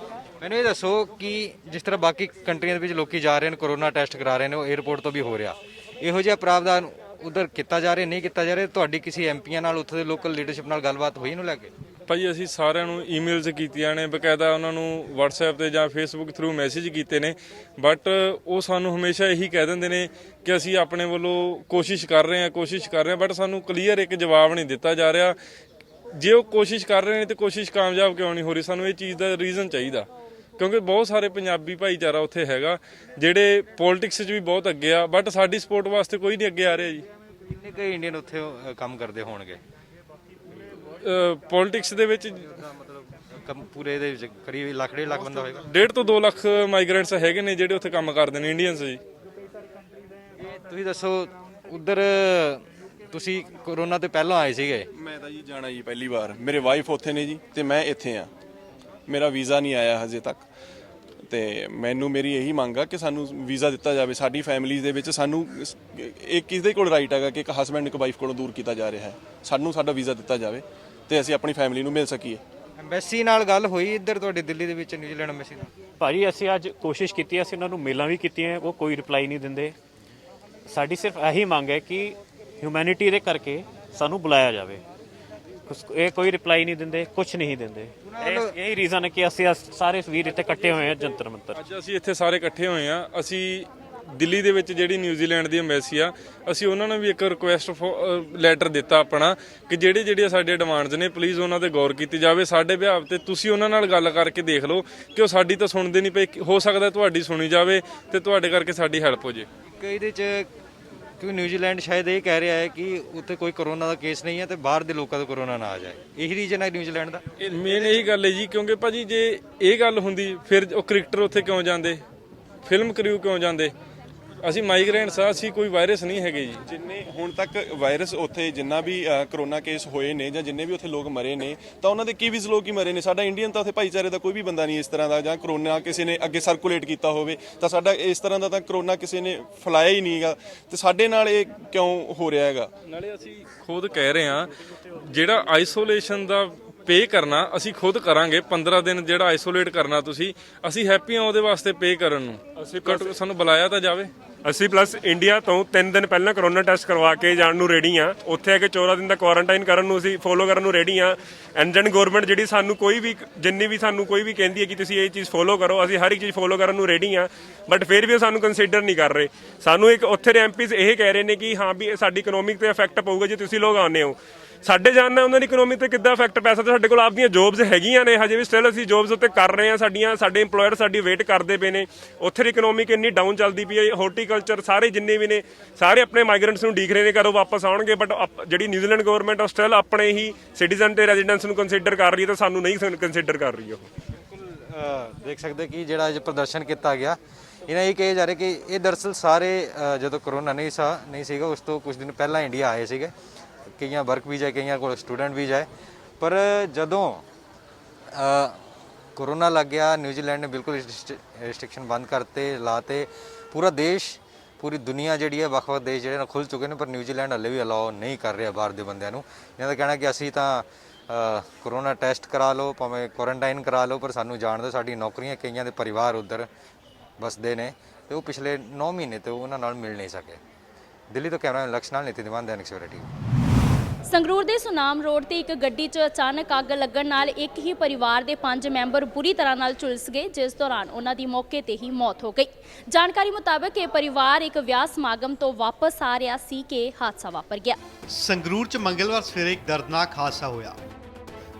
ਮੈਨੂੰ ਇਹ ਦੱਸੋ ਕਿ ਜਿਸ ਤਰ੍ਹਾਂ ਬਾਕੀ ਕੰਟਰੀਆਂ ਦੇ ਵਿੱਚ ਲੋਕੀ ਜਾ ਰਹੇ ਨੇ, ਕਰੋਨਾ ਟੈਸਟ ਕਰਾ ਰਹੇ ਨੇ, ਉਹ 에ਅਰਪੋਰਟ ਤੋਂ ਵੀ ਹੋ ਰਿਹਾ, ਇਹੋ ਜਿਹਾ ਪ੍ਰਾਵਧਾਨ ਉਧਰ ਕੀਤਾ ਜਾ ਰਿਹਾ ਨਹੀਂ ਕੀਤਾ ਜਾ ਰਿਹਾ? ਤੁਹਾਡੀ ਕਿਸੇ ਐਮਪੀਆਂ ਨਾਲ ਉੱਥੇ ਦੇ ਲੋਕਲ ਲੀਡਰਸ਼ਿਪ ਨਾਲ ਗੱਲਬਾਤ ਹੋਈ ਇਹਨੂੰ ਲੈ ਕੇ? ਭਾਜੀ ਅਸੀਂ ਸਾਰਿਆਂ ਨੂੰ ਈਮੇਲਸ ਕੀਤੀਆਂ ਨੇ, ਬਕਾਇਦਾ ਉਹਨਾਂ ਨੂੰ WhatsApp ਤੇ ਜਾਂ Facebook ਥਰੂ ਮੈਸੇਜ ਕੀਤੇ ਨੇ, ਬਟ ਉਹ ਸਾਨੂੰ ਹਮੇਸ਼ਾ ਇਹੀ ਕਹਿ ਦਿੰਦੇ ਨੇ ਕਿ ਅਸੀਂ ਆਪਣੇ ਵੱਲੋਂ ਕੋਸ਼ਿਸ਼ ਕਰ ਰਹੇ ਹਾਂ, ਬਟ ਸਾਨੂੰ ਕਲੀਅਰ ਇੱਕ ਜਵਾਬ ਨਹੀਂ ਦਿੱਤਾ ਜਾ ਰਿਹਾ। ਜੇ ਉਹ ਕੋਸ਼ਿਸ਼ ਕਰ ਰਹੇ ਨੇ ਤੇ ਕੋਸ਼ਿਸ਼ ਕਾਮਯਾਬ ਕਿਉਂ ਨਹੀਂ ਹੋ ਰਹੀ? ਸਾਨੂੰ ਇਹ ਚੀਜ਼ ਦਾ ਰੀਜ਼ਨ ਚਾਹੀਦਾ, ਕਿਉਂਕਿ ਬਹੁਤ ਸਾਰੇ ਪੰਜਾਬੀ ਭਾਈਚਾਰਾ ਉੱਥੇ ਹੈਗਾ ਜਿਹੜੇ ਪੋਲਿਟਿਕਸ 'ਚ ਵੀ ਬਹੁਤ ਅੱਗੇ ਆ, ਬਟ ਸਾਡੀ ਸਪੋਰਟ ਵਾਸਤੇ ਕੋਈ ਨਹੀਂ ਅੱਗੇ ਆ ਰਿਹਾ ਜੀ। ਕਿੰਨੇ ਕੁ ਇੰਡੀਅਨ ਉੱਥੇ ਕੰਮ ਕਰਦੇ ਹੋਣਗੇ ਪੋਲਿਟਿਕਸ ਦੇ ਵਿੱਚ? ਮਤਲਬ ਪੂਰੇ ਦੇ ਵਿੱਚ ਕਰੀਬ 1 ਲੱਖ 1.5 ਲੱਖ ਬੰਦਾ ਹੋਏਗਾ। 1.5 ਤੋਂ 2 ਲੱਖ ਮਾਈਗ੍ਰੈਂਟਸ ਹੈਗੇ ਨੇ ਜਿਹੜੇ ਉੱਥੇ ਕੰਮ ਕਰਦੇ ਨੇ, ਇੰਡੀਅਨਸ ਜੀ। ਤੁਸੀਂ ਦੱਸੋ, ਉਧਰ ਤੁਸੀਂ ਕੋਰੋਨਾ ਤੋਂ ਪਹਿਲਾਂ ਆਏ ਸੀਗੇ? ਮੈਂ ਤਾਂ ਜੀ ਜਾਣਾ ਜੀ ਪਹਿਲੀ ਵਾਰ, ਮੇਰੇ ਵਾਈਫ ਉੱਥੇ ਨੇ ਜੀ ਤੇ ਮੈਂ ਇੱਥੇ ਆ, ਮੇਰਾ ਵੀਜ਼ਾ ਨਹੀਂ ਆਇਆ ਹਜੇ ਤੱਕ, ਤੇ ਮੈਨੂੰ ਮੇਰੀ ਇਹੀ ਮੰਗ ਆ ਕਿ ਸਾਨੂੰ ਵੀਜ਼ਾ ਦਿੱਤਾ ਜਾਵੇ। ਸਾਡੀ ਫੈਮਿਲੀਜ਼ ਦੇ ਵਿੱਚ ਸਾਨੂੰ ਇੱਕ ਕਿਸ ਦੇ ਕੋਲ ਰਾਈਟ ਹੈਗਾ ਕਿ ਇੱਕ ਹਸਬੈਂਡ ਇੱਕ ਵਾਈਫ ਕੋਲੋਂ ਦੂਰ ਕੀਤਾ ਜਾ ਰਿਹਾ ਹੈ, ਸਾਨੂੰ ਸਾਡਾ ਵੀਜ਼ਾ ਦਿੱਤਾ ਜਾਵੇ ਤੇ ਅਸੀਂ ਆਪਣੀ ਫੈਮਿਲੀ ਨੂੰ ਮਿਲ ਸਕੀਏ। ਐਮਬੈਸੀ ਨਾਲ ਗੱਲ ਹੋਈ ਇੱਧਰ ਤੁਹਾਡੇ ਦਿੱਲੀ ਦੇ ਵਿੱਚ, ਨਿਊਜ਼ੀਲੈਂਡ ਐਮਬੈਸੀ ਨਾਲ? ਭਾਜੀ ਅਸੀਂ ਅੱਜ ਕੋਸ਼ਿਸ਼ ਕੀਤੀ, ਅਸੀਂ ਉਹਨਾਂ ਨੂੰ ਮੇਲਾਂ ਵੀ ਕੀਤੀਆਂ, ਉਹ ਕੋਈ ਰਿਪਲਾਈ ਨਹੀਂ ਦਿੰਦੇ। ਸਾਡੀ ਸਿਰਫ ਇਹੀ ਮੰਗ ਹੈ ਕਿ ਹਿਊਮੈਨਿਟੀ ਦੇ ਕਰਕੇ ਸਾਨੂੰ ਬੁਲਾਇਆ ਜਾਵੇ। ਇਹ ਕੋਈ ਰਿਪਲਾਈ ਨਹੀਂ ਦਿੰਦੇ, ਕੁਝ ਨਹੀਂ ਦਿੰਦੇ। ਇਹੀ ਰੀਜ਼ਨ ਹੈ ਕਿ ਅਸੀਂ ਸਾਰੇ ਵੀਰ ਇੱਥੇ ਇਕੱਠੇ ਹੋਏ ਹਾਂ ਜੰਤਰ ਮੰਤਰ। ਅੱਜ ਅਸੀਂ ਇੱਥੇ ਸਾਰੇ ਇਕੱਠੇ ਹੋਏ ਆ। ਅਸੀਂ ਦਿੱਲੀ ਦੇ ਵਿੱਚ ਜਿਹੜੀ ਨਿਊਜ਼ੀਲੈਂਡ ਦੀ ਐਮਬੈਸੀ ਆ, ਅਸੀਂ ਉਹਨਾਂ ਨੂੰ ਵੀ ਇੱਕ ਰਿਕੁਐਸਟ ਲੈਟਰ ਦਿੱਤਾ ਆਪਣਾ ਕਿ ਜਿਹੜੇ ਸਾਡੇ ਡਿਮਾਂਡਸ ਨੇ ਪਲੀਜ਼ ਉਹਨਾਂ ਤੇ ਗੌਰ ਕੀਤੀ ਜਾਵੇ। ਸਾਡੇ ਵਿਆਹ ਤੇ ਤੁਸੀਂ ਉਹਨਾਂ ਨਾਲ ਗੱਲ ਕਰਕੇ ਦੇਖ ਲਓ ਕਿ ਉਹ ਸਾਡੀ ਤਾਂ ਸੁਣਦੇ ਨਹੀਂ ਪਏ, ਹੋ ਸਕਦਾ ਤੁਹਾਡੀ ਸੁਣੀ ਜਾਵੇ ਤੇ ਤੁਹਾਡੇ ਕਰਕੇ ਸਾਡੀ ਹੈਲਪ ਹੋ ਜੇ। ਇਹਦੇ 'ਚ ਕਿਉਂਕਿ ਨਿਊਜ਼ੀਲੈਂਡ ਸ਼ਾਇਦ ਇਹ ਕਹਿ ਰਿਹਾ ਹੈ ਕਿ ਉੱਥੇ ਕੋਈ ਕੋਰੋਨਾ ਦਾ ਕੇਸ ਨਹੀਂ ਹੈ ਤੇ ਬਾਹਰ ਦੇ ਲੋਕਾਂ ਦਾ ਕੋਰੋਨਾ ਨਾ ਆ ਜਾਏ, ਇਹੀ ਰੀਜਨ ਹੈ ਨਿਊਜ਼ੀਲੈਂਡ ਦਾ? ਮੇਨ ਇਹੀ ਗੱਲ ਹੈ ਜੀ, ਕਿਉਂਕਿ ਭਾਜੀ ਜੇ ਇਹ ਗੱਲ ਹੁੰਦੀ ਫਿਰ ਉਹ ਕ੍ਰਿਕਟਰ ਉੱਥੇ ਕਿਉਂ ਜਾਂਦੇ, ਫਿਲਮ ਕ੍ਰਿਊ ਕਿਉਂ ਜਾਂਦੇ? ਅਸੀਂ ਮਾਈਗ੍ਰੈਂਟਸ ਆ, ਅਸੀਂ ਕੋਈ ਵਾਇਰਸ ਨਹੀਂ ਹੈਗੇ ਜੀ। ਜਿੰਨੇ ਹੁਣ ਤੱਕ ਵਾਇਰਸ ਉੱਥੇ ਜਿੰਨਾ ਵੀ ਕਰੋਨਾ ਕੇਸ ਹੋਏ ਨੇ ਜਾਂ ਜਿੰਨੇ ਵੀ ਉੱਥੇ ਲੋਕ ਮਰੇ ਨੇ, ਤਾਂ ਉਹਨਾਂ ਦੇ ਕਿਵੀਜ਼ ਲੋਕ ਹੀ ਮਰੇ ਨੇ। ਸਾਡਾ ਇੰਡੀਅਨ ਤਾਂ ਉੱਥੇ ਭਾਈਚਾਰੇ ਦਾ ਕੋਈ ਵੀ ਬੰਦਾ ਨਹੀਂ ਇਸ ਤਰ੍ਹਾਂ ਦਾ, ਜਾਂ ਕਰੋਨਾ ਕਿਸੇ ਨੇ ਅੱਗੇ ਸਰਕੂਲੇਟ ਕੀਤਾ ਹੋਵੇ ਤਾਂ ਸਾਡਾ ਇਸ ਤਰ੍ਹਾਂ ਦਾ ਤਾਂ ਕਰੋਨਾ ਕਿਸੇ ਨੇ ਫੈਲਾਇਆ ਹੀ ਨਹੀਂ ਹੈਗਾ, ਤੇ ਸਾਡੇ ਨਾਲ ਇਹ ਕਿਉਂ ਹੋ ਰਿਹਾ ਹੈਗਾ? ਨਾਲੇ ਅਸੀਂ ਖੁਦ ਕਹਿ ਰਹੇ ਹਾਂ ਜਿਹੜਾ ਆਈਸੋਲੇਸ਼ਨ ਦਾ ਪੇ ਕਰਨਾ ਅਸੀਂ ਖੁਦ ਕਰਾਂਗੇ। 15 ਦਿਨ ਜਿਹੜਾ ਆਈਸੋਲੇਟ ਕਰਨਾ ਤੁਸੀਂ, ਅਸੀਂ ਹੈਪੀ ਹਾਂ ਉਹਦੇ ਵਾਸਤੇ ਪੇ ਕਰਨ ਨੂੰ। ਅਸੀਂ ਸਾਨੂੰ ਬੁਲਾਇਆ ਤਾਂ ਜਾਵੇ। ਅਸੀਂ ਪਲੱਸ ਇੰਡੀਆ ਤੋਂ 3 ਦਿਨ ਪਹਿਲਾਂ ਕਰੋਨਾ ਟੈਸਟ ਕਰਵਾ ਕੇ ਜਾਣ ਨੂੰ ਰੈਡੀ ਆ। ਉੱਥੇ ਆ ਕੇ 14 ਦਿਨ ਦਾ ਕੁਆਰੰਟਾਈਨ ਕਰਨ ਨੂੰ ਅਸੀਂ ਫੋਲੋ ਕਰਨ ਨੂੰ ਰੈਡੀ ਆ। ਐਂਡ ਦੈਨ ਗਵਰਨਮੈਂਟ ਜਿਹੜੀ ਸਾਨੂੰ ਜਿੰਨੀ ਵੀ ਸਾਨੂੰ ਕੋਈ ਵੀ ਕਹਿੰਦੀ ਹੈ ਕਿ ਤੁਸੀਂ ਇਹ ਚੀਜ਼ ਫੋਲੋ ਕਰੋ, ਅਸੀਂ ਹਰ ਇੱਕ ਚੀਜ਼ ਫੋਲੋ ਕਰਨ ਨੂੰ ਰੈਡੀ ਆ, ਬਟ ਫਿਰ ਵੀ ਉਹ ਸਾਨੂੰ ਕੰਸੀਡਰ ਨਹੀਂ ਕਰ ਰਹੇ। ਸਾਨੂੰ ਇੱਕ ਉੱਥੇ ਦੇ ਐਮਪੀਜ਼ ਇਹ ਕਹਿ ਰਹੇ ਨੇ ਕਿ ਹਾਂ ਵੀ ਸਾਡੀ ਇਕਨੋਮਿਕ ਤੇ ਇਫੈਕਟ ਪਊਗਾ ਜੇ ਤੁਸੀਂ ਲੋਕ ਆਉਂਦੇ ਹੋ। ਸਾਡੇ ਜਾਣਨਾ ਉਹਨਾਂ ਦੀ ਇਕਨੋਮੀ ਤੇ ਕਿੱਦਾਂ ਇਫੈਕਟ ਪੈ ਸਕਦਾ? ਸਾਡੇ ਕੋਲ ਆਪਦੀਆਂ ਜੋਬਸ ਹੈਗੀਆਂ ਨੇ, ਹਜੇ ਵੀ ਸਟਿਲ ਅਸੀਂ ਜੋਬਸ ਉੱਤੇ ਕਰ ਰਹੇ ਹਾਂ, ਸਾਡੇ ਇੰਪਲੋਇਰ ਸਾਡੀ ਵੇਟ ਕਰਦੇ ਪਏ ਨੇ। ਉੱਥੇ ਦੀ ਇਕਨੋਮਿਕ ਇੰਨੀ ਡਾਊਨ ਚੱਲਦੀ ਪਈ ਹੈ, ਹਾਰਟੀਕਲਚਰ ਸਾਰੇ ਜਿੰਨੇ ਵੀ ਨੇ ਸਾਰੇ ਆਪਣੇ ਮਾਈਗ੍ਰੈਂਟਸ ਨੂੰ ਉਡੀਕ ਰਹੇ ਨੇ ਕਦੋਂ ਵਾਪਸ ਆਉਣਗੇ, ਬਟ ਜਿਹੜੀ ਨਿਊਜ਼ੀਲੈਂਡ ਗਵਰਨਮੈਂਟ ਉਹ ਸਟਿਲ ਆਪਣੇ ਹੀ ਸਿਟੀਜ਼ਨ ਤੇ ਰੈਜ਼ੀਡੈਂਟਸ ਨੂੰ ਕੰਸੀਡਰ ਕਰ ਰਹੀ ਹੈ, ਤਾਂ ਸਾਨੂੰ ਨਹੀਂ ਕੰਸੀਡਰ ਕਰ ਰਹੀ ਉਹ। ਦੇਖ ਸਕਦੇ ਕਿ ਜਿਹੜਾ ਅੱਜ ਪ੍ਰਦਰਸ਼ਨ ਕੀਤਾ ਗਿਆ, ਇਹਨਾਂ ਇਹ ਕਿਹਾ ਜਾ ਰਿਹਾ ਕਿ ਇਹ ਦਰਅਸਲ ਸਾਰੇ ਜਦੋਂ ਕਰੋਨਾ ਨਹੀਂ ਸੀਗਾ ਉਸ ਤੋਂ ਕੁਝ ਦਿਨ ਪਹਿਲਾਂ ਇੰਡੀਆ ਆਏ ਸੀਗੇ। ਕਈਆਂ ਵਰਕ ਵੀਜ਼ਾ, ਕਈਆਂ ਕੋਲ ਸਟੂਡੈਂਟ ਵੀਜ਼ਾ ਹੈ, ਪਰ ਜਦੋਂ ਕੋਰੋਨਾ ਲੱਗ ਗਿਆ ਨਿਊਜ਼ੀਲੈਂਡ ਨੇ ਬਿਲਕੁਲ ਰਿਸਟ੍ਰਿਕਸ਼ਨ ਬੰਦ ਕਰਤੇ, ਲਾਤੇ। ਪੂਰਾ ਦੇਸ਼, ਪੂਰੀ ਦੁਨੀਆ ਜਿਹੜੀ ਹੈ, ਵੱਖ-ਵੱਖ ਦੇਸ਼ ਜਿਹੜੇ ਨੇ ਖੁੱਲ੍ਹ ਚੁੱਕੇ ਨੇ, ਪਰ ਨਿਊਜ਼ੀਲੈਂਡ ਹਲੇ ਵੀ ਅਲਾਓ ਨਹੀਂ ਕਰ ਰਿਹਾ ਬਾਹਰ ਦੇ ਬੰਦਿਆਂ ਨੂੰ। ਇਹਨਾਂ ਦਾ ਕਹਿਣਾ ਕਿ ਅਸੀਂ ਤਾਂ ਕੋਰੋਨਾ ਟੈਸਟ ਕਰਾ ਲਓ, ਭਾਵੇਂ ਕੁਆਰੰਟਾਈਨ ਕਰਾ ਲਓ, ਪਰ ਸਾਨੂੰ ਜਾਣ ਦਿਓ, ਸਾਡੀ ਨੌਕਰੀਆਂ, ਕਈਆਂ ਦੇ ਪਰਿਵਾਰ ਉੱਧਰ ਵਸਦੇ ਨੇ ਤੇ ਉਹ ਪਿਛਲੇ 9 ਮਹੀਨੇ ਤੋਂ ਉਹਨਾਂ ਨਾਲ ਮਿਲ ਨਹੀਂ ਸਕੇ। ਦਿੱਲੀ ਤੋਂ ਕੈਮਰਾਮੈਨ ਲਕਸ਼ ਨਾਲ ਨੀਤੀ ਦੀਵਾਨ, ਦੈਨਿਕ ਸਵੇਰਾ ਟੀਵੀ। ਸੰਗਰੂਰ ਦੇ ਸੁਨਾਮ ਰੋਡ ਤੇ ਇੱਕ ਗੱਡੀ 'ਚ ਅਚਾਨਕ ਅੱਗ ਲੱਗਣ ਨਾਲ ਇੱਕ ਹੀ ਪਰਿਵਾਰ ਦੇ 5 ਮੈਂਬਰ ਬੁਰੀ ਤਰ੍ਹਾਂ ਨਾਲ ਝੁਲਸ ਗਏ, ਜਿਸ ਦੌਰਾਨ ਉਹਨਾਂ ਦੀ ਮੌਕੇ ਤੇ ਹੀ ਮੌਤ ਹੋ ਗਈ। ਜਾਣਕਾਰੀ ਮੁਤਾਬਕ ਇਹ ਪਰਿਵਾਰ ਇੱਕ ਵਿਆਹ ਸਮਾਗਮ ਤੋਂ ਵਾਪਸ ਆ ਰਿਹਾ ਸੀ ਕਿ ਹਾਦਸਾ ਵਾਪਰ ਗਿਆ। ਸੰਗਰੂਰ 'ਚ ਮੰਗਲਵਾਰ ਸਵੇਰੇ ਇੱਕ ਦਰਦਨਾਕ ਹਾਦਸਾ ਹੋਇਆ।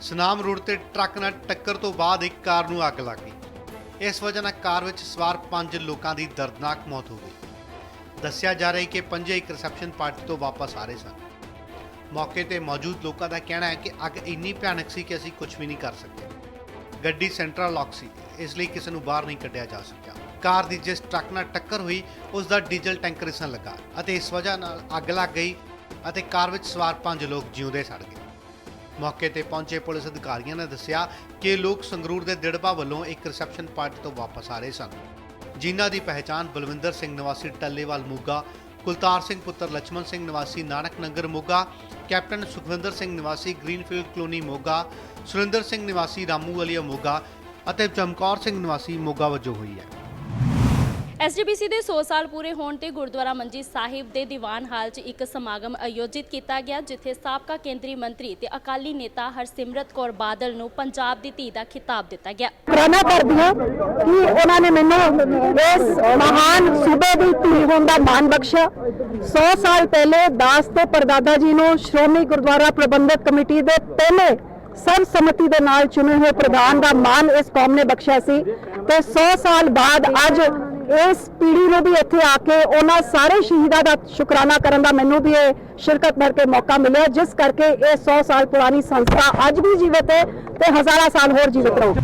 ਸੁਨਾਮ ਰੋਡ ਤੇ ਟਰੱਕ ਨਾਲ ਟੱਕਰ ਤੋਂ ਬਾਅਦ ਇੱਕ ਕਾਰ ਨੂੰ ਅੱਗ ਲੱਗ ਗਈ। ਇਸ ਵਜ੍ਹਾ ਨਾਲ ਕਾਰ ਵਿੱਚ ਸਵਾਰ 5 ਲੋਕਾਂ ਦੀ ਦਰਦਨਾਕ ਮੌਤ ਹੋ ਗਈ। ਦੱਸਿਆ ਜਾ ਰਿਹਾ ਹੈ ਕਿ ਪੰਜੇ ਇੱਕ ਰਿਸੈਪਸ਼ਨ ਪਾਰਟੀ ਤੋਂ ਵਾਪਸ ਆ ਰਹੇ ਸਨ। ਮੌਕੇ ਤੇ ਮੌਜੂਦ ਲੋਕਾਂ ਦਾ ਕਹਿਣਾ ਹੈ ਕਿ ਅੱਗ ਇੰਨੀ ਭਿਆਨਕ ਸੀ ਕਿ ਅਸੀਂ ਕੁਝ ਵੀ ਨਹੀਂ ਕਰ ਸਕੇ। ਗੱਡੀ ਸੈਂਟਰਲ ਲੌਕ ਸੀ, ਇਸ ਲਈ ਕਿਸੇ ਨੂੰ ਬਾਹਰ ਨਹੀਂ ਕੱਢਿਆ ਜਾ ਸਕਿਆ। ਕਾਰ ਦੀ ਜਿਸ ਟਰੱਕ ਨਾਲ ਟੱਕਰ ਹੋਈ ਉਸ ਦਾ ਡੀਜ਼ਲ ਟੈਂਕਰ ਰਿਸਣ ਲੱਗਾ ਅਤੇ ਇਸ ਵਜ੍ਹਾ ਨਾਲ ਅੱਗ ਲੱਗ ਗਈ ਅਤੇ ਕਾਰ ਵਿੱਚ ਸਵਾਰ 5 ਲੋਕ ਜਿਉਂਦੇ ਸੜ ਗਏ। ਮੌਕੇ ਤੇ ਪਹੁੰਚੇ ਪੁਲਿਸ ਅਧਿਕਾਰੀਆਂ ਨੇ ਦੱਸਿਆ ਕਿ ਇਹ ਲੋਕ ਸੰਗਰੂਰ ਦੇ ਦਿੜਬਾ ਵੱਲੋਂ ਇੱਕ ਰਿਸੈਪਸ਼ਨ ਪਾਰਟੀ ਤੋਂ ਵਾਪਸ ਆ ਰਹੇ ਸਨ, ਜਿਨ੍ਹਾਂ ਦੀ ਪਹਿਚਾਣ ਬਲਵਿੰਦਰ ਸਿੰਘ ਨਿਵਾਸੀ ਟੱਲੇਵਾਲ ਮੋਗਾ, ਕੁਲਤਾਰ ਸਿੰਘ ਪੁੱਤਰ ਲਛਮਣ ਸਿੰਘ ਨਿਵਾਸੀ ਨਾਨਕ ਨਗਰ ਮੋਗਾ, ਕੈਪਟਨ ਸੁਖਵਿੰਦਰ ਸਿੰਘ ਨਿਵਾਸੀ ਗ੍ਰੀਨਫੀਲਡ ਕਲੋਨੀ ਮੋਗਾ, ਸੁਰਿੰਦਰ ਸਿੰਘ ਨਿਵਾਸੀ ਰਾਮੂ ਵਾਲੀਆ ਮੋਗਾ ਅਤੇ ਚਮਕੌਰ ਸਿੰਘ ਨਿਵਾਸੀ ਮੋਗਾ ਵਜੋਂ ਹੋਈ ਹੈ। ਐਸਜੀਪੀਸੀ ਦੇ 100 ਸਾਲ ਪੂਰੇ ਹੋਣ ਤੇ ਗੁਰਦੁਆਰਾ ਮੰਜੀ ਸਾਹਿਬ ਦੇ ਦੀਵਾਨ ਹਾਲ 'ਚ ਇੱਕ ਸਮਾਗਮ ਆਯੋਜਿਤ ਕੀਤਾ ਗਿਆ, ਜਿੱਥੇ ਸਾਬਕਾ ਕੇਂਦਰੀ ਮੰਤਰੀ ਤੇ ਅਕਾਲੀ ਨੇਤਾ ਹਰਸਿਮਰਤ ਕੌਰ ਬਾਦਲ ਨੂੰ ਪੰਜਾਬ ਦੀ ਧੀ ਦਾ ਖਿਤਾਬ ਦਿੱਤਾ ਗਿਆ। ਸ਼ੁਕਰਾਨਾ ਕਰਦੀ ਹਾਂ ਕਿ ਉਹਨਾਂ ਨੇ ਮੈਨੂੰ ਇਸ ਮਹਾਨ ਸੂਬੇ ਦੀ ਧੀ ਹੋਣ ਦਾ ਮਾਣ ਬਖਸ਼ਿਆ। 100 ਸਾਲ ਪਹਿਲੇ ਦਾਸ ਤੇ ਪਰਦਾਦਾ ਜੀ ਨੂੰ ਸ਼੍ਰੋਮਣੀ ਗੁਰਦੁਆਰਾ ਪ੍ਰਬੰਧਕ ਕਮੇਟੀ ਦੇ ਪਹਿਲੇ ਸਰਬਸੰਮਤੀ ਦੇ ਨਾਲ ਚੁਣੇ ਹੋਏ ਪ੍ਰਧਾਨ ਦਾ ਮਾਣ ਇਸ ਕੌਮ ਨੇ ਬਖਸ਼ਿਆ ਸੀ ਤੇ 100 ਸਾਲ ਬਾਅਦ ਅੱਜ ਇਸ ਪੀੜ੍ਹੀ ਨੂੰ ਵੀ ਇੱਥੇ ਆ ਕੇ ਉਹਨਾਂ ਸਾਰੇ ਸ਼ਹੀਦਾਂ ਦਾ ਸ਼ੁਕਰਾਨਾ ਕਰਨ ਦਾ ਮੈਨੂੰ ਵੀ ਇਹ ਸ਼ਿਰਕਤ ਕਰਕੇ ਮੌਕਾ ਮਿਲਿਆ, ਜਿਸ ਕਰਕੇ ਇਹ 100 ਸਾਲ ਪੁਰਾਣੀ ਸੰਸਥਾ ਅੱਜ ਵੀ ਜੀਵਤ ਹੈ ਤੇ ਹਜ਼ਾਰਾਂ ਸਾਲ ਹੋਰ ਜੀਵਤ ਰਹੂ।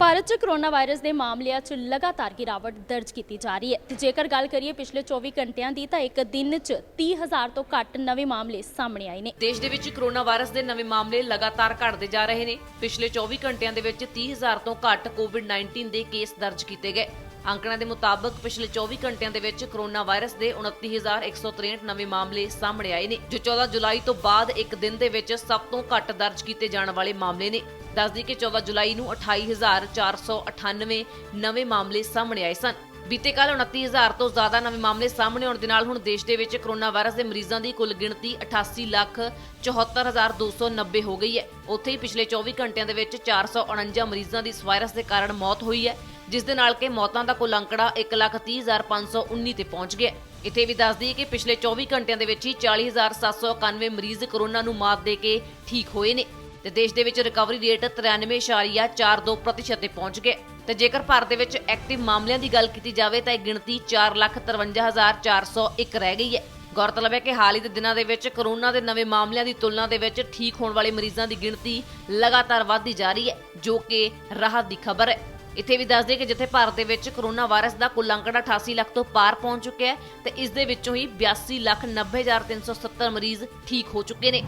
ਭਾਰਤ 'ਚ ਕਰੋਨਾ ਵਾਇਰਸ ਦੇ ਮਾਮਲਿਆਂ 'ਚ ਲਗਾਤਾਰ ਗਿਰਾਵਟ ਦਰਜ ਕੀਤੀ ਜਾ ਰਹੀ ਹੈ ਤੇ ਜੇਕਰ ਗੱਲ ਕਰੀਏ ਪਿਛਲੇ 24 ਘੰਟਿਆਂ ਦੀ ਤਾਂ ਇੱਕ ਦਿਨ 'ਚ 30,000 ਤੋਂ ਘੱਟ ਨਵੇਂ ਮਾਮਲੇ ਸਾਹਮਣੇ ਆਏ ਨੇ। ਦੇਸ਼ ਦੇ ਵਿੱਚ ਕਰੋਨਾ ਵਾਇਰਸ ਦੇ ਨਵੇਂ ਮਾਮਲੇ ਲਗਾਤਾਰ ਘਟਦੇ ਜਾ ਰਹੇ ਨੇ। ਪਿਛਲੇ 24 ਘੰਟਿਆਂ ਦੇ ਵਿੱਚ 30,000 ਤੋਂ ਘੱਟ ਕੋਵਿਡ-19 ਦੇ ਕੇਸ ਦਰਜ ਕੀਤੇ ਗਏ। ਅੰਕੜਿਆਂ ਦੇ ਮੁਤਾਬਕ ਪਿਛਲੇ 24 ਘੰਟਿਆਂ ਦੇ ਵਿੱਚ ਕਰੋਨਾ ਵਾਇਰਸ ਦੇ 29,163 ਨਵੇਂ ਮਾਮਲੇ ਸਾਹਮਣੇ ਆਏ ਨੇ, ਜੋ 14 ਜੁਲਾਈ ਤੋਂ ਬਾਅਦ ਇੱਕ ਦਿਨ ਦੇ ਵਿੱਚ ਸਭ ਤੋਂ ਘੱਟ ਦਰਜ ਕੀਤੇ ਜਾਣ ਵਾਲੇ ਮਾਮਲੇ ਨੇ। ਦੱਸਦੀ ਕਿ 14 ਜੁਲਾਈ ਨੂੰ 28,498 ਨਵੇਂ ਮਾਮਲੇ ਸਾਹਮਣੇ ਆਏ ਸਨ। ਬੀਤੇ ਕੱਲ 29,000 ਤੋਂ ਜ਼ਿਆਦਾ ਨਵੇਂ ਮਾਮਲੇ ਸਾਹਮਣੇ ਆਉਣ ਦੇ ਨਾਲ ਹੁਣ ਦੇਸ਼ ਦੇ ਵਿੱਚ ਕਰੋਨਾ ਵਾਇਰਸ ਦੇ ਮਰੀਜ਼ਾਂ ਦੀ ਕੁੱਲ ਗਿਣਤੀ 88,74,290 ਹੋ ਗਈ ਹੈ। ਉੱਥੇ ਹੀ ਪਿਛਲੇ 24 ਘੰਟਿਆਂ ਦੇ ਵਿੱਚ 449 ਮਰੀਜ਼ਾਂ ਦੀ ਇਸ ਵਾਇਰਸ ਦੇ ਕਾਰਨ ਮੌਤ ਹੋਈ ਹੈ, ਜਿਸ ਦੇ ਨਾਲ ਕਿ ਮੌਤਾਂ ਦਾ ਕੁੱਲ ਅੰਕੜਾ 1,30,519 ਤੇ ਪਹੁੰਚ ਗਿਆ। ਇੱਥੇ ਵੀ ਦੱਸਦੀ ਹੈ ਕਿ ਪਿਛਲੇ 24 ਘੰਟਿਆਂ ਦੇ ਵਿੱਚ ਹੀ 40,791 ਮਰੀਜ਼ ਕਰੋਨਾ ਨੂੰ ਮਾਤ ਦੇ ਕੇ ਠੀਕ ਹੋਏ ਨੇ ਤੇ ਦੇਸ਼ ਦੇ ਵਿੱਚ ਰਿਕਵਰੀ ਰੇਟ 93.42% ਤੇ ਪਹੁੰਚ ਗਿਆ। ਤੇ ਜੇਕਰ ਭਾਰਤ ਦੇ ਵਿੱਚ ਐਕਟਿਵ ਮਾਮਲਿਆਂ ਦੀ ਗੱਲ ਕੀਤੀ ਜਾਵੇ ਤਾਂ ਇਹ ਗਿਣਤੀ 4,53,401 ਰਹਿ ਗਈ ਹੈ। ਗੌਰਤਲਬ ਹੈ ਕਿ ਹਾਲ ਹੀ ਦੇ ਦਿਨਾਂ ਦੇ ਵਿੱਚ ਕਰੋਨਾ ਦੇ ਨਵੇਂ ਮਾਮਲਿਆਂ ਦੀ ਤੁਲਨਾ ਦੇ ਵਿੱਚ ਠੀਕ ਹੋਣ ਵਾਲੇ ਮਰੀਜ਼ਾਂ ਦੀ ਗਿਣਤੀ ਲਗਾਤਾਰ ਵਧਦੀ ਜਾ ਰਹੀ ਹੈ, ਜੋ ਕਿ ਰਾਹਤ ਦੀ ਖਬਰ ਹੈ। ਇੱਥੇ ਵੀ ਦੱਸ ਦਈਏ ਕਿ ਜਿੱਥੇ ਭਾਰਤ ਦੇ ਵਿੱਚ ਕਰੋਨਾ ਵਾਇਰਸ ਦਾ ਕੁੱਲ ਅੰਕੜਾ 88 ਲੱਖ ਤੋਂ ਪਾਰ ਪਹੁੰਚ ਚੁੱਕਿਆ ਹੈ ਤੇ ਇਸ ਦੇ ਵਿੱਚੋਂ ਹੀ 82,90,370 ਮਰੀਜ਼ ਠੀਕ ਹੋ ਚੁੱਕੇ ਨੇ।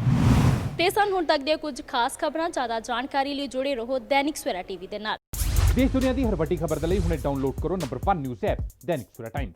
ਤੇ ਸਨ ਹੁਣ ਤੱਕ ਦੀਆਂ ਕੁਝ ਖਾਸ ਖਬਰਾਂ। ਜ਼ਿਆਦਾ ਜਾਣਕਾਰੀ ਲਈ ਜੁੜੇ ਰਹੋ ਦੈਨਿਕ ਸਵੇਰਾ ਟੀਵੀ ਦੇ ਨਾਲ। ਦੇਸ਼ ਦੁਨੀਆ ਦੀ ਹਰ ਵੱਡੀ ਖਬਰ ਦੇ ਲਈ ਹੁਣੇ ਡਾਊਨਲੋਡ ਕਰੋ number 1 news app Dainik Savera Times.